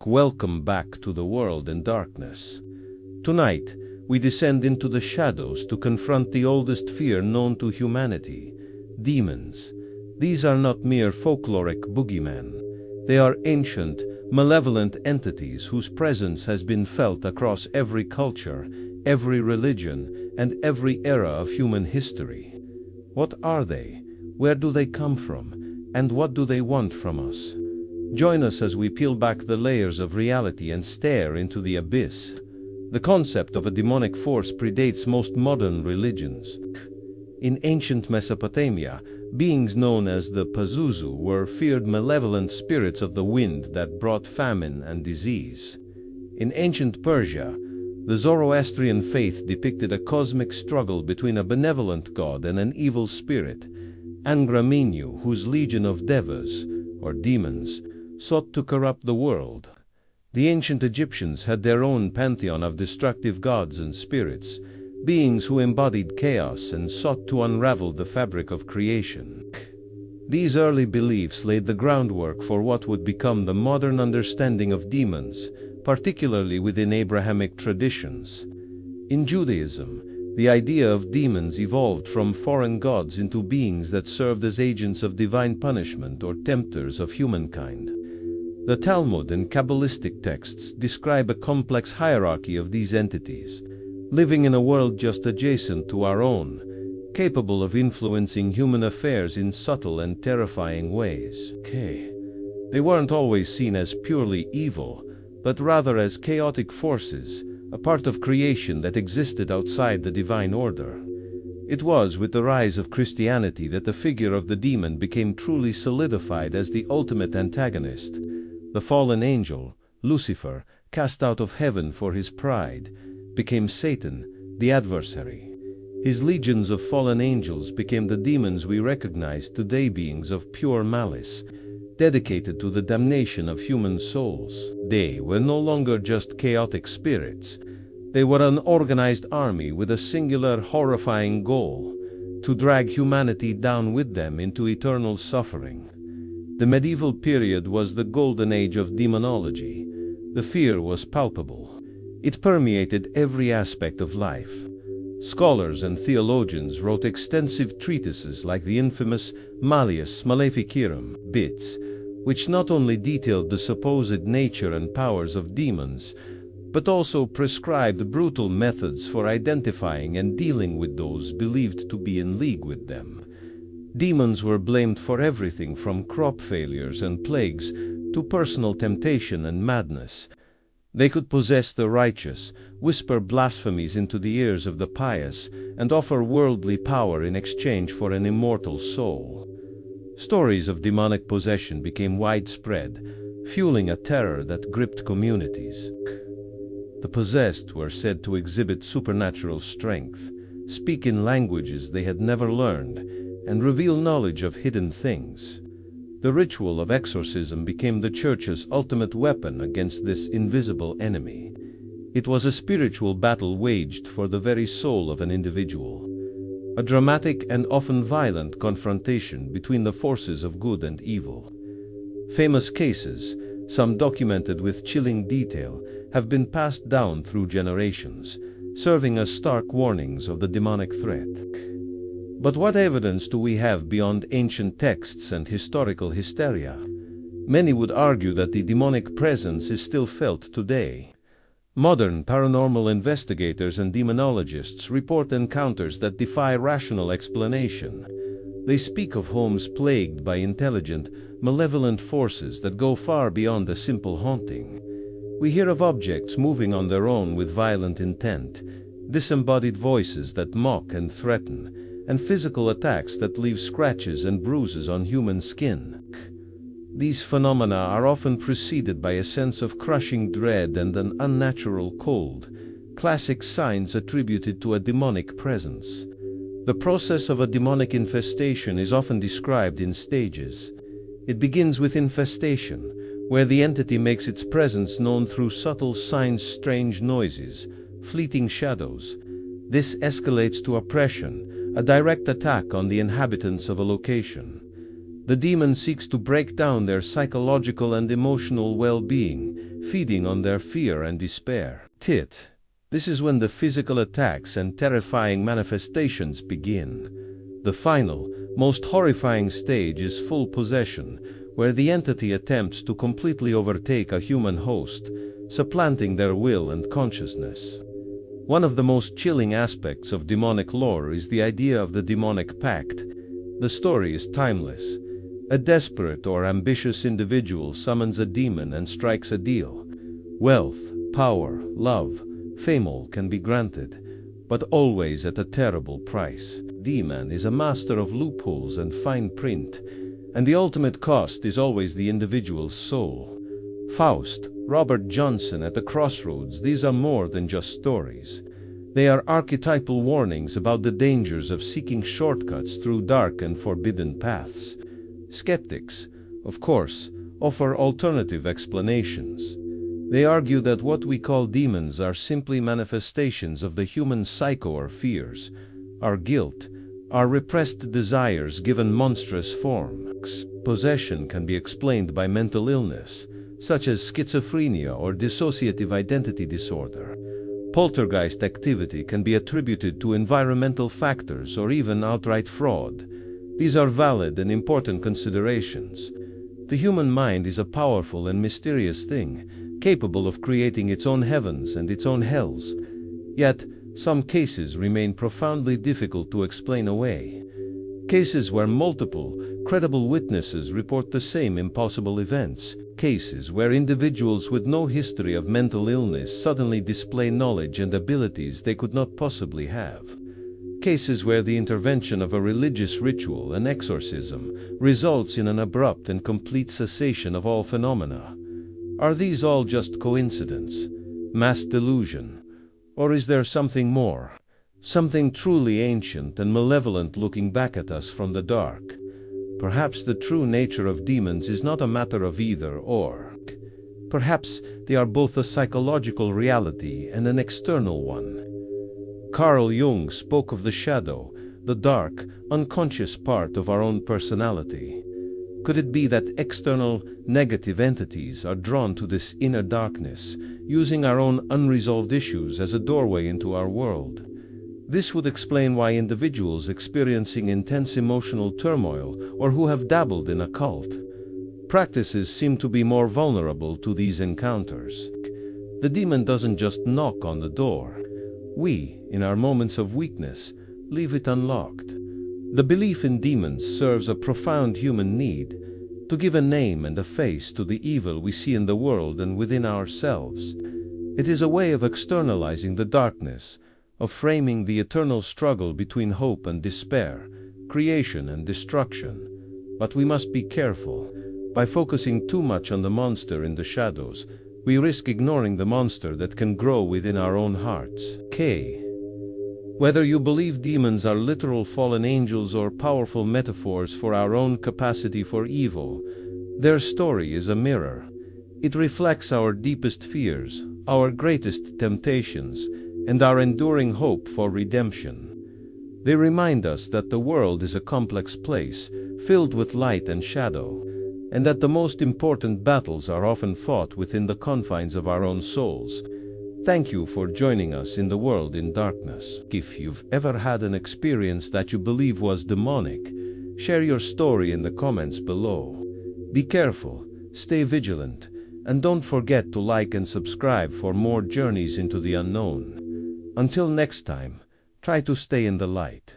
Welcome back to the world in darkness. Tonight, we descend into the shadows to confront the oldest fear known to humanity: demons. These are not mere folkloric boogeymen. They are ancient, malevolent entities whose presence has been felt across every culture, every religion, and every era of human history. What are they? Where do they come from? And what do they want from us? Join us as we peel back the layers of reality and stare into the abyss. The concept of a demonic force predates most modern religions. In ancient Mesopotamia, beings known as the Pazuzu were feared malevolent spirits of the wind that brought famine and disease. In ancient Persia, the Zoroastrian faith depicted a cosmic struggle between a benevolent god and an evil spirit, Angra Mainyu, whose legion of devas, or demons, sought to corrupt the world. The ancient Egyptians had their own pantheon of destructive gods and spirits, beings who embodied chaos and sought to unravel the fabric of creation. These early beliefs laid the groundwork for what would become the modern understanding of demons, particularly within Abrahamic traditions. In Judaism, the idea of demons evolved from foreign gods into beings that served as agents of divine punishment or tempters of humankind. The Talmud and Kabbalistic texts describe a complex hierarchy of these entities, living in a world just adjacent to our own, capable of influencing human affairs in subtle and terrifying ways. They weren't always seen as purely evil, but rather as chaotic forces, a part of creation that existed outside the divine order. It was with the rise of Christianity that the figure of the demon became truly solidified as the ultimate antagonist. The fallen angel, Lucifer, cast out of heaven for his pride, became Satan, the adversary. His legions of fallen angels became the demons we recognize today, beings of pure malice, dedicated to the damnation of human souls. They were no longer just chaotic spirits. They were an organized army with a singular, horrifying goal: to drag humanity down with them into eternal suffering. The medieval period was the golden age of demonology. The fear was palpable. It permeated every aspect of life. Scholars and theologians wrote extensive treatises like the infamous Malleus Maleficarum, Bits, which not only detailed the supposed nature and powers of demons, but also prescribed brutal methods for identifying and dealing with those believed to be in league with them. Demons were blamed for everything from crop failures and plagues to personal temptation and madness. They could possess the righteous, whisper blasphemies into the ears of the pious, and offer worldly power in exchange for an immortal soul. Stories of demonic possession became widespread, fueling a terror that gripped communities. The possessed were said to exhibit supernatural strength, speak in languages they had never learned, and reveal knowledge of hidden things. The ritual of exorcism became the Church's ultimate weapon against this invisible enemy. It was a spiritual battle waged for the very soul of an individual. A dramatic and often violent confrontation between the forces of good and evil. Famous cases, some documented with chilling detail, have been passed down through generations, serving as stark warnings of the demonic threat. But what evidence do we have beyond ancient texts and historical hysteria? Many would argue that the demonic presence is still felt today. Modern paranormal investigators and demonologists report encounters that defy rational explanation. They speak of homes plagued by intelligent, malevolent forces that go far beyond a simple haunting. We hear of objects moving on their own with violent intent, disembodied voices that mock and threaten, and physical attacks that leave scratches and bruises on human skin. These phenomena are often preceded by a sense of crushing dread and an unnatural cold, classic signs attributed to a demonic presence. The process of a demonic infestation is often described in stages. It begins with infestation, where the entity makes its presence known through subtle signs, strange noises, fleeting shadows. This escalates to oppression, a direct attack on the inhabitants of a location. The demon seeks to break down their psychological and emotional well-being, feeding on their fear and despair. Tit. This is when the physical attacks and terrifying manifestations begin. The final, most horrifying stage is full possession, where the entity attempts to completely overtake a human host, supplanting their will and consciousness. One of the most chilling aspects of demonic lore is the idea of the demonic pact. The story is timeless. A desperate or ambitious individual summons a demon and strikes a deal. Wealth, power, love, fame all can be granted, but always at a terrible price. Demon is a master of loopholes and fine print, and the ultimate cost is always the individual's soul. Faust, Robert Johnson at the Crossroads, these are more than just stories. They are archetypal warnings about the dangers of seeking shortcuts through dark and forbidden paths. Skeptics, of course, offer alternative explanations. They argue that what we call demons are simply manifestations of the human psyche or fears, our guilt, our repressed desires given monstrous form. Possession can be explained by mental illness, such as schizophrenia or dissociative identity disorder. Poltergeist activity can be attributed to environmental factors or even outright fraud. These are valid and important considerations. The human mind is a powerful and mysterious thing, capable of creating its own heavens and its own hells. Yet, some cases remain profoundly difficult to explain away. Cases where multiple, credible witnesses report the same impossible events. Cases where individuals with no history of mental illness suddenly display knowledge and abilities they could not possibly have. Cases where the intervention of a religious ritual, an exorcism, results in an abrupt and complete cessation of all phenomena. Are these all just coincidence, mass delusion, or is there something more? Something truly ancient and malevolent looking back at us from the dark? Perhaps the true nature of demons is not a matter of either or. Perhaps they are both a psychological reality and an external one. Carl Jung spoke of the shadow, the dark, unconscious part of our own personality. Could it be that external, negative entities are drawn to this inner darkness, using our own unresolved issues as a doorway into our world? This would explain why individuals experiencing intense emotional turmoil or who have dabbled in occult practices seem to be more vulnerable to these encounters. The demon doesn't just knock on the door. We, in our moments of weakness, leave it unlocked. The belief in demons serves a profound human need to give a name and a face to the evil we see in the world and within ourselves. It is a way of externalizing the darkness, of framing the eternal struggle between hope and despair, creation and destruction. But we must be careful. By focusing too much on the monster in the shadows, we risk ignoring the monster that can grow within our own hearts. Whether you believe demons are literal fallen angels or powerful metaphors for our own capacity for evil, their story is a mirror. It reflects our deepest fears, our greatest temptations, and our enduring hope for redemption. They remind us that the world is a complex place, filled with light and shadow, and that the most important battles are often fought within the confines of our own souls. Thank you for joining us in the World in Darkness. If you've ever had an experience that you believe was demonic, share your story in the comments below. Be careful, stay vigilant, and don't forget to like and subscribe for more journeys into the unknown. Until next time, try to stay in the light.